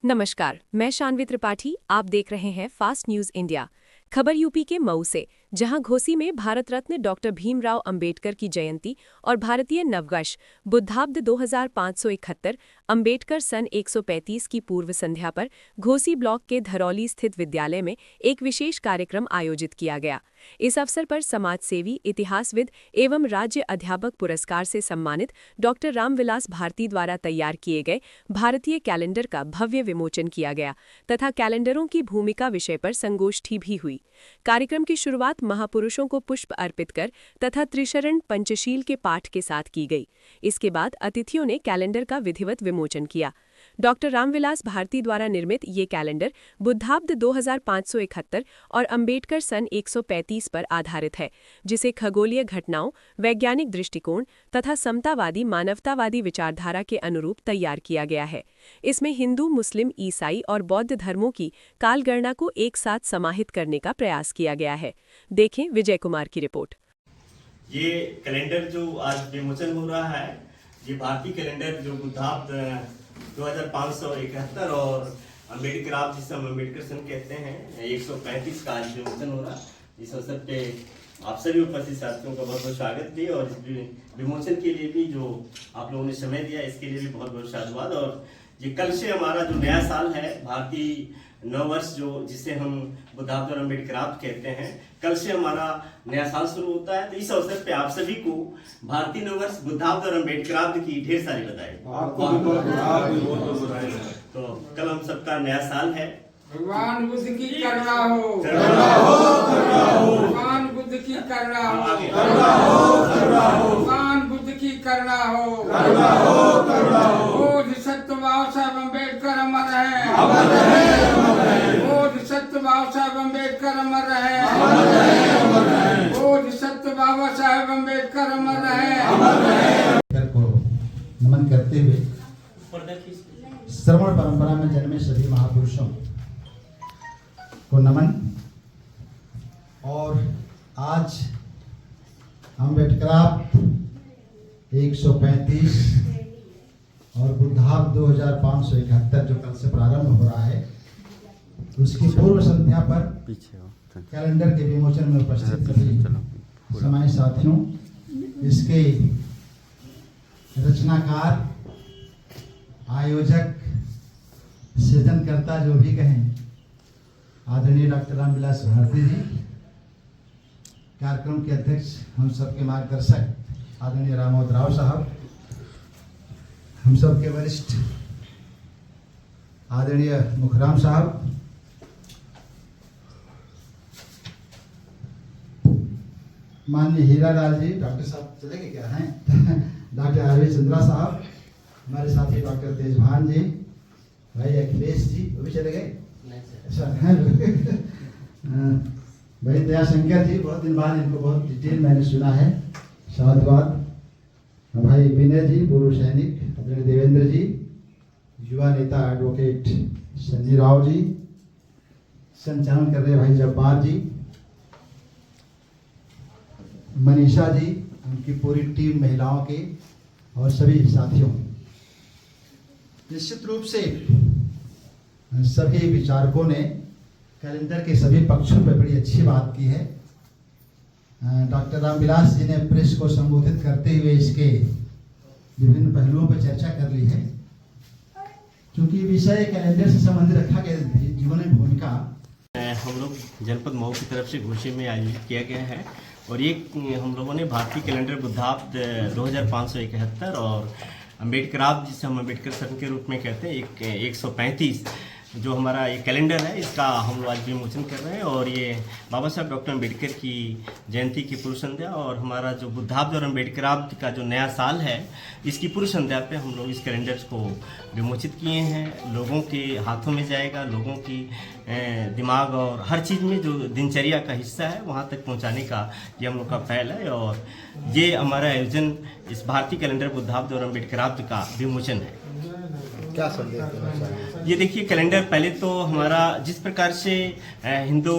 नमस्कार, मैं शानवी त्रिपाठी। आप देख रहे हैं फास्ट न्यूज इंडिया। खबर यूपी के मऊ से, जहां घोसी में भारत रत्न डॉक्टर भीमराव अंबेडकर की जयंती और भारतीय नववर्ष बुद्धाब्द 2571 अंबेडकर सन 135 की पूर्व संध्या पर घोसी ब्लॉक के धरौली स्थित विद्यालय में एक विशेष कार्यक्रम आयोजित किया गया। इस अवसर पर समाजसेवी, इतिहासविद एवं राज्य अध्यापक पुरस्कार से सम्मानित डॉक्टर रामविलास भारती द्वारा तैयार किए गए भारतीय कैलेंडर का भव्य विमोचन किया गया तथा कैलेंडरों की भूमिका विषय पर संगोष्ठी भी हुई। कार्यक्रम की शुरुआत महापुरुषों को पुष्प अर्पित कर तथा त्रिशरण पंचशील के पाठ के साथ की गई। इसके बाद अतिथियों ने कैलेंडर का विधिवत विमोचन किया। डॉक्टर रामविलास भारती द्वारा निर्मित ये कैलेंडर बुद्धाब्द 2571 और अंबेडकर सन 135 पर आधारित है, जिसे खगोलीय घटनाओं, वैज्ञानिक दृष्टिकोण तथा समतावादी मानवतावादी विचारधारा के अनुरूप तैयार किया गया है। इसमें हिंदू, मुस्लिम, ईसाई और बौद्ध धर्मों की कालगणना को एक साथ समाहित करने का प्रयास किया गया है। देखें विजय कुमार की रिपोर्ट। ये कैलेंडर जो आज विमोचन हो रहा है, ये भारतीय कैलेंडर जो बुद्धाब्द 2571 और अम्बेडकर आप जिसे हम अम्बेडकर सन कहते हैं 135 का आज विमोचन हो रहा है। इस अवसर पे आप सभी उपस्थित साथियों का बहुत बहुत स्वागत भी, और इस विमोचन के लिए भी जो आप लोगों ने समय दिया, इसके लिए भी बहुत बहुत साधुवाद। और ये कल से हमारा जो नया साल है, भारतीय नववर्ष जो जिसे हम बुद्धाब्द और अम्बेडकराब्द कहते हैं, कल से हमारा नया साल शुरू होता है। तो इस अवसर पे आप सभी को भारतीय नववर्ष बुद्धाब्द और अम्बेडकराब्द की ढेर सारी बधाई। तो कल हम सबका नया साल है। भगवान बुद्ध की करुणा हो, भगवान बुद्ध की करुणा हो, भगवान बुद्ध की करुणा हो, बोध सत्य बाबा साहब अम्बेडकर अमर रहे, बोध सत्य बाबा साहब अम्बेडकर अमर रहे, बोध सत्य बाबा साहब अम्बेडकर अमर रहे। को नमन करते हुए श्रवण परंपरा में जन्मे सभी महापुरुषों को नमन। और आज अम्बेडकराब्द 135 और बुद्धाब्द 2571 जो कल से प्रारंभ हो रहा है, उसकी पूर्व संध्या पर कैलेंडर के विमोचन में उपस्थित सभी समाज साथियों, इसके रचनाकार, आयोजक, सृजनकर्ता जो भी कहें, आदरणीय डॉक्टर रामविलास भारती जी, कार्यक्रम के अध्यक्ष, हम सबके मार्गदर्शक आदरणीय रामोद राव साहब, हम सबके वरिष्ठ आदरणीय मुखराम साहब, माननीय हीरालाल जी, डॉक्टर साहब चले गए क्या हैं, डॉक्टर आरवी चंद्रा साहब, हमारे साथी डॉक्टर तेजभान जी, भाई अखिलेश जी, वो भी चले गए। अच्छा भाई दयाशंकर जी, बहुत दिन बाद इनको बहुत डिटेल मैंने सुना है, साधुवाद। भाई विनय जी, पूर्व सैनिक आदरणीय देवेंद्र जी, युवा नेता एडवोकेट संजय राव जी, संचालन कर रहे भाई जब्बार जी, मनीषा जी, उनकी पूरी टीम महिलाओं की, और सभी साथियों। निश्चित रूप से सभी विचारकों ने कैलेंडर के सभी पक्षों पर बड़ी अच्छी बात की है। डॉक्टर रामविलास जी ने प्रेस को संबोधित करते हुए इसके विभिन्न पहलुओं पर चर्चा कर ली है, क्योंकि विषय कैलेंडर से संबंधित रखा गया जीवन में भूमिका। हम लोग जनपद मऊ की तरफ से घोसी में आयोजित किया गया है, और ये हम लोगों ने भारतीय कैलेंडर बुद्धाब्द 2571 और अम्बेडकराब्द जिसे हम अम्बेडकर सन के रूप में कहते हैं 135 जो हमारा ये कैलेंडर है, इसका हम लोग आज विमोचन कर रहे हैं। और ये बाबा साहब डॉक्टर अम्बेडकर की जयंती की पूर्व संध्या और हमारा जो बुद्धाब्द और अम्बेडकराब्द का जो नया साल है, इसकी पूर्व संध्या पे हम लोग इस कैलेंडर को विमोचित किए हैं। लोगों के हाथों में जाएगा, लोगों की दिमाग और हर चीज़ में जो दिनचर्या का हिस्सा है वहाँ तक पहुँचाने का ये हम लोग का पहल है। और ये हमारा आयोजन इस भारतीय कैलेंडर बुद्धाब्द और अम्बेडकराब्द का विमोचन है। क्या संदेश देना चाहिए? ये देखिए कैलेंडर पहले तो हमारा जिस प्रकार से हिंदू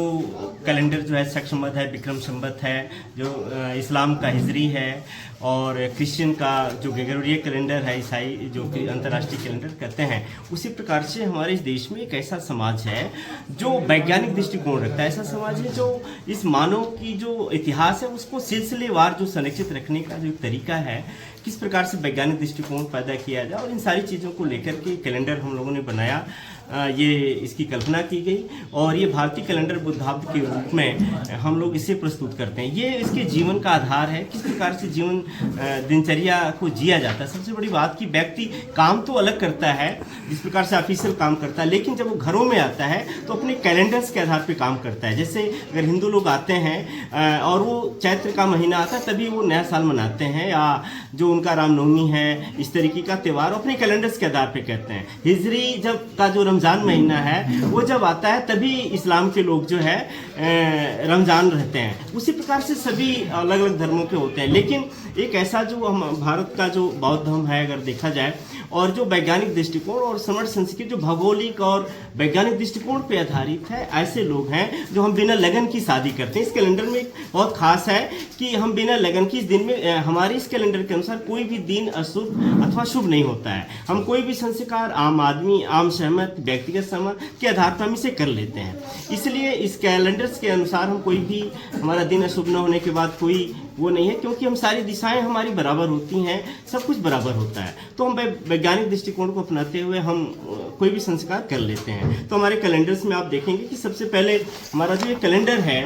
कैलेंडर जो है शक संवत है, विक्रम संवत है, जो इस्लाम का हिजरी है, और क्रिश्चियन का जो ग्रेगोरियन कैलेंडर है, ईसाई जो कि अंतर्राष्ट्रीय कैलेंडर कहते हैं, उसी प्रकार से हमारे इस देश में एक ऐसा समाज है जो वैज्ञानिक दृष्टिकोण रखता है। ऐसा समाज है जो इस मानव की जो इतिहास है उसको सिलसिलेवार जो संरक्षित रखने का जो एक तरीका है, किस प्रकार से वैज्ञानिक दृष्टिकोण पैदा किया जाए, और इन सारी चीज़ों को लेकर के कैलेंडर हम लोगों ने बनाया। ये इसकी कल्पना की गई और ये भारतीय कैलेंडर बुद्धाब्द के रूप में हम लोग इसे प्रस्तुत करते हैं। ये इसके जीवन का आधार है, किस प्रकार से जीवन दिनचर्या को जिया जाता है। सबसे बड़ी बात कि व्यक्ति काम तो अलग करता है, जिस प्रकार से ऑफिशियल काम करता है, लेकिन जब वो घरों में आता है तो अपने कैलेंडर्स के आधार पर काम करता है। जैसे अगर हिंदू लोग आते हैं और वो चैत्र का महीना आता है तभी वो नया साल मनाते हैं, या जो उनका रामनवमी है, इस तरीके का त्यौहार अपने कैलेंडर्स के आधार पर कहते हैं। हिजरी जब का जो रमज़ान महीना है वो जब आता है तभी इस्लाम के लोग जो है रमज़ान रहते हैं। उसी प्रकार से सभी अलग अलग धर्मों के होते हैं, लेकिन एक ऐसा जो हम भारत का जो बौद्ध धर्म है अगर देखा जाए, और जो वैज्ञानिक दृष्टिकोण और समृद्ध संस्कृति जो भौगोलिक और वैज्ञानिक दृष्टिकोण पे आधारित है, ऐसे लोग हैं जो हम बिना लगन की शादी करते हैं। इस कैलेंडर में एक बहुत खास है कि हम बिना लगन की, इस दिन में हमारे इस कैलेंडर के अनुसार कोई भी दिन अशुभ अथवा शुभ नहीं होता है। हम कोई भी संस्कार आम आदमी, आम सहमत, व्यक्तिगत सहमत के आधार पर हम इसे कर लेते हैं। इसलिए इस कैलेंडर्स के अनुसार हम कोई भी, हमारा दिन अशुभ न होने के बाद कोई वो नहीं है, क्योंकि हम सारी दिशाएं हमारी बराबर होती हैं, सब कुछ बराबर होता है। तो हम वैज्ञानिक दृष्टिकोण को अपनाते हुए हम कोई भी संस्कार कर लेते हैं। तो हमारे कैलेंडर्स में आप देखेंगे कि सबसे पहले हमारा जो ये कैलेंडर है,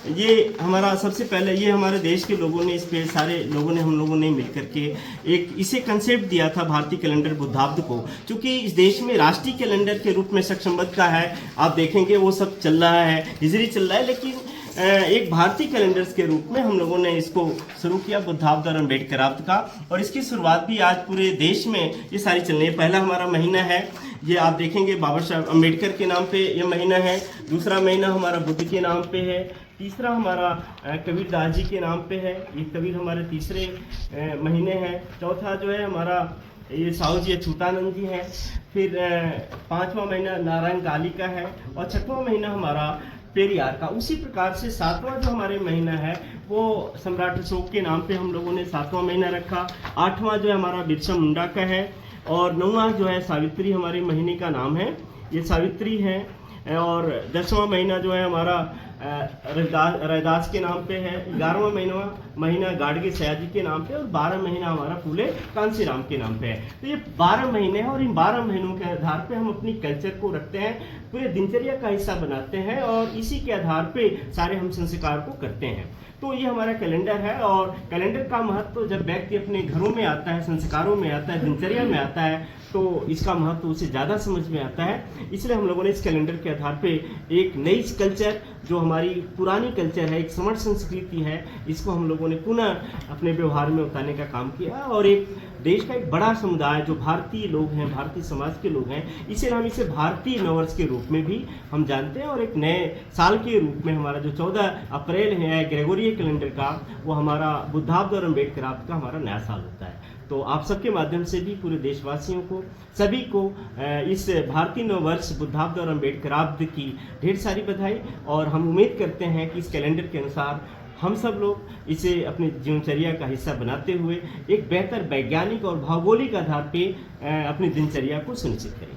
ये हमारा सबसे पहले ये हमारे देश के लोगों ने, इस पे सारे लोगों ने, हम लोगों ने मिलकर के एक इसे कंसेप्ट दिया था भारतीय कैलेंडर बुद्धाब्द को। क्योंकि इस देश में राष्ट्रीय कैलेंडर के रूप में शक संवत का है, आप देखेंगे वो सब चल रहा है, हिजरी चल रहा है, लेकिन एक भारतीय कैलेंडर्स के रूप में हम लोगों ने इसको शुरू किया बुद्धाब्द और अम्बेडकराब्द का। और इसकी शुरुआत भी आज पूरे देश में ये सारी चल रही है। पहला हमारा महीना है, ये आप देखेंगे बाबा साहब अम्बेडकर के नाम पे ये महीना है। दूसरा महीना हमारा बुद्ध के नाम पे है। तीसरा हमारा कबीर दास जी के नाम पे है, ये कबीर हमारे तीसरे महीने हैं। चौथा जो है हमारा ये साहू जी अछूतानंद जी हैं। फिर पाँचवा महीना नारायण काली का है, और छठवां महीना हमारा पेरियार का। उसी प्रकार से सातवां जो हमारे महीना है वो सम्राट अशोक के नाम पे हम लोगों ने सातवां महीना रखा। आठवां जो है हमारा बिरसा मुंडा का है, और नौवां जो है सावित्री हमारे महीने का नाम है, ये सावित्री है। और 10वां महीना जो है हमारा रैदास के नाम पे है। 11वां महीना गाड़गे सयाजी के नाम पे, और 12 महीना हमारा फूले कांसीराम के नाम पे है। तो ये 12 महीने हैं, और इन 12 महीनों के आधार पे हम अपनी कल्चर को रखते हैं, पूरे दिनचर्या का हिस्सा बनाते हैं, और इसी के आधार पे सारे हम संस्कार को करते हैं। तो ये हमारा कैलेंडर है। और कैलेंडर का महत्व जब व्यक्ति अपने घरों में आता है, संस्कारों में आता है, दिनचर्या में आता है, तो इसका महत्व उसे ज़्यादा समझ में आता है। इसलिए हम लोगों ने इस कैलेंडर के आधार पे एक नई कल्चर, जो हमारी पुरानी कल्चर है, एक समृद्ध संस्कृति है, इसको हम लोगों ने पुनः अपने व्यवहार में उतारने का काम किया। और एक देश का एक बड़ा समुदाय जो भारतीय लोग हैं, भारतीय समाज के लोग हैं, इसे हम इसे भारतीय नववर्ष के रूप में भी हम जानते हैं। और एक नए साल के रूप में हमारा जो 14 अप्रैल है ग्रेगोरियन कैलेंडर का, वो हमारा बुद्धाब्द और अम्बेडकराब्द का हमारा नया साल होता है। तो आप सबके माध्यम से भी पूरे देशवासियों को, सभी को इस भारतीय नववर्ष बुद्धाब्द और अम्बेडकराब्द की ढेर सारी बधाई। और हम उम्मीद करते हैं कि इस कैलेंडर के अनुसार हम सब लोग इसे अपनी जीवनचर्या का हिस्सा बनाते हुए एक बेहतर वैज्ञानिक और भौगोलिक आधार पे अपनी दिनचर्या को सुनिश्चित करें।